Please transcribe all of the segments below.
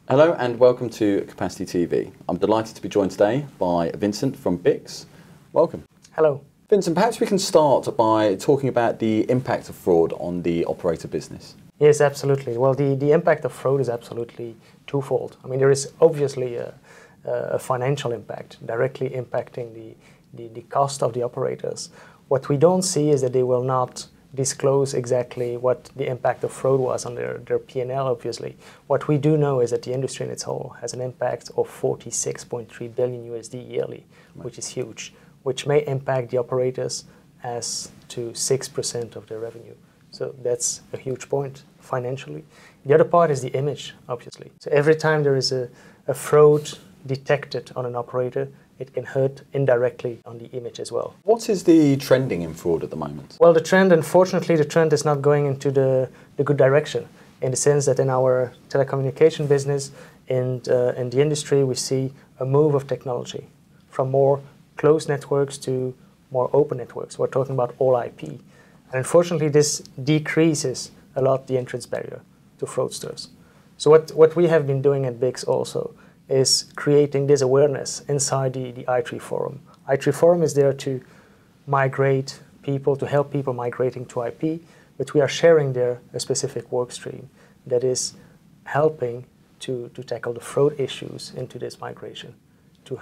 Hello and welcome to Capacity TV. I'm delighted to be joined today by Vincent from BICS. Welcome. Hello. Vincent, perhaps we can start by talking about the impact of fraud on the operator business. Yes, absolutely. Well, the impact of fraud is absolutely twofold. I mean, there is obviously a financial impact, directly impacting the cost of the operators. What we don't see is that they will not disclose exactly what the impact of fraud was on their P&L, obviously. What we do know is that the industry in its whole has an impact of 46.3 billion USD yearly, right, which is huge, which may impact the operators as to 6% of their revenue. So that's a huge point financially. The other part is the image, obviously. So every time there is a fraud detected on an operator, it can hurt indirectly on the image as well. What is the trending in fraud at the moment? Well, unfortunately, the trend is not going into the good direction, in the sense that in our telecommunication business and in the industry, we see a move of technology from more closed networks to more open networks. We're talking about all IP. And unfortunately, this decreases a lot the entrance barrier to fraudsters. So what we have been doing at BICS also is creating this awareness inside the i3 Forum. i3 Forum is there to migrate people, to help people migrating to IP, but we are sharing there a specific work stream that is helping to tackle the fraud issues into this migration, to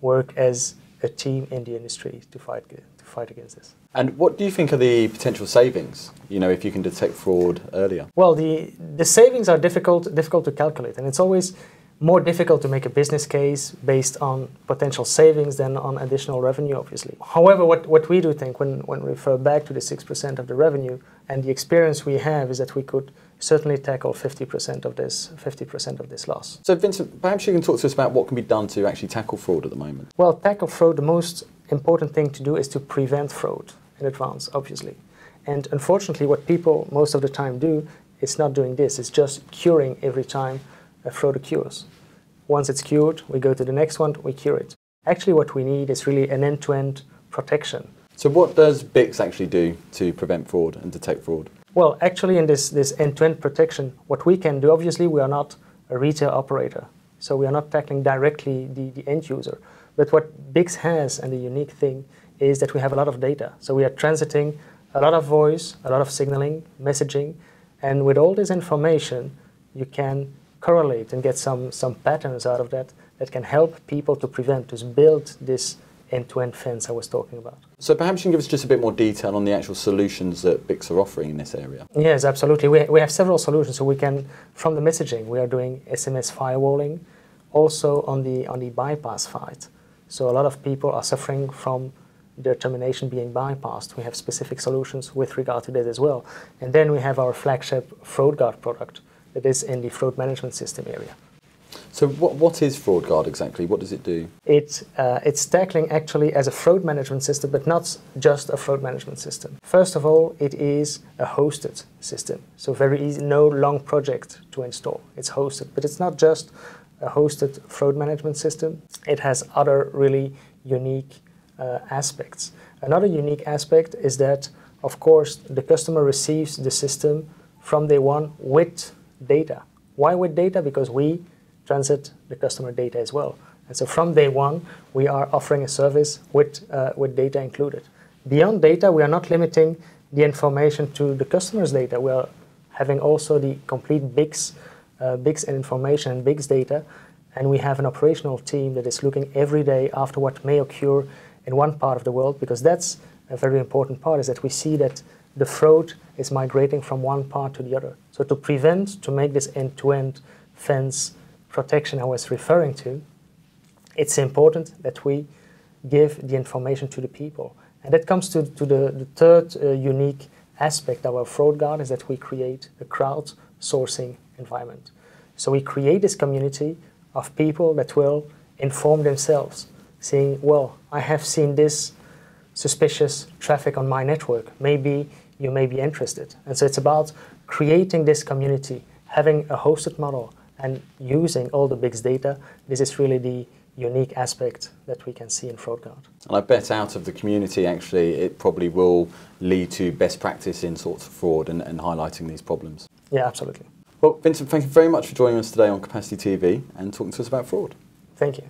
work as a team in the industry to fight against this. And what do you think are the potential savings, if you can detect fraud earlier? Well, the savings are difficult to calculate, and it's always more difficult to make a business case based on potential savings than on additional revenue, obviously. However, what we do think when we refer back to the 6% of the revenue, and the experience we have is that we could certainly tackle 50% of this loss. So Vincent, perhaps you can talk to us about what can be done to actually tackle fraud at the moment. Well, tackle fraud, the most important thing to do is to prevent fraud in advance, obviously. And unfortunately, what people most of the time do is not doing this, it's just curing every time a fraud occurs. Once it's cured, we go to the next one, we cure it. Actually, what we need is really an end-to-end protection. So what does BICS actually do to prevent fraud and detect fraud? Well, actually in this end-to-end protection, what we can do, obviously we are not a retail operator, so we are not tackling directly the end user. But what BICS has, and the unique thing, is that we have a lot of data. So we are transiting a lot of voice, a lot of signaling, messaging, and with all this information, you can correlate and get some patterns out of that can help people to build this end-to-end fence I was talking about. So perhaps you can give us just a bit more detail on the actual solutions that BICS are offering in this area. Yes, absolutely. We have several solutions. So we can, from the messaging, we are doing SMS firewalling, also on the bypass fight. So a lot of people are suffering from their termination being bypassed. We have specific solutions with regard to that as well. And then we have our flagship FraudGuard product that is in the fraud management system area. So what is FraudGuard exactly? What does it do? It's tackling actually as a fraud management system, but not just a fraud management system. First of all, it is a hosted system. So very easy, no long project to install. It's hosted, but it's not just a hosted fraud management system. It has other really unique aspects. Another unique aspect is that, of course, the customer receives the system from day one with data. Why with data? Because we transit the customer data as well. And so from day one, we are offering a service with data included. Beyond data, we are not limiting the information to the customer's data. We are having also the complete BICS and information and BICS data. And we have an operational team that is looking every day after what may occur in one part of the world, because that's a very important part, is that we see that the fraud is migrating from one part to the other. So to make this end-to-end fence protection I was referring to, it's important that we give the information to the people. And that comes to the third unique aspect of our FraudGuard, is that we create a crowdsourcing environment. So we create this community of people that will inform themselves, saying, well, I have seen this suspicious traffic on my network. Maybe you may be interested. And so it's about creating this community, having a hosted model, and using all the BICS data. This is really the unique aspect that we can see in FraudGuard. And I bet out of the community, actually, it probably will lead to best practice in sorts of fraud and highlighting these problems. Yeah, absolutely. Well, Vincent, thank you very much for joining us today on Capacity TV and talking to us about fraud. Thank you.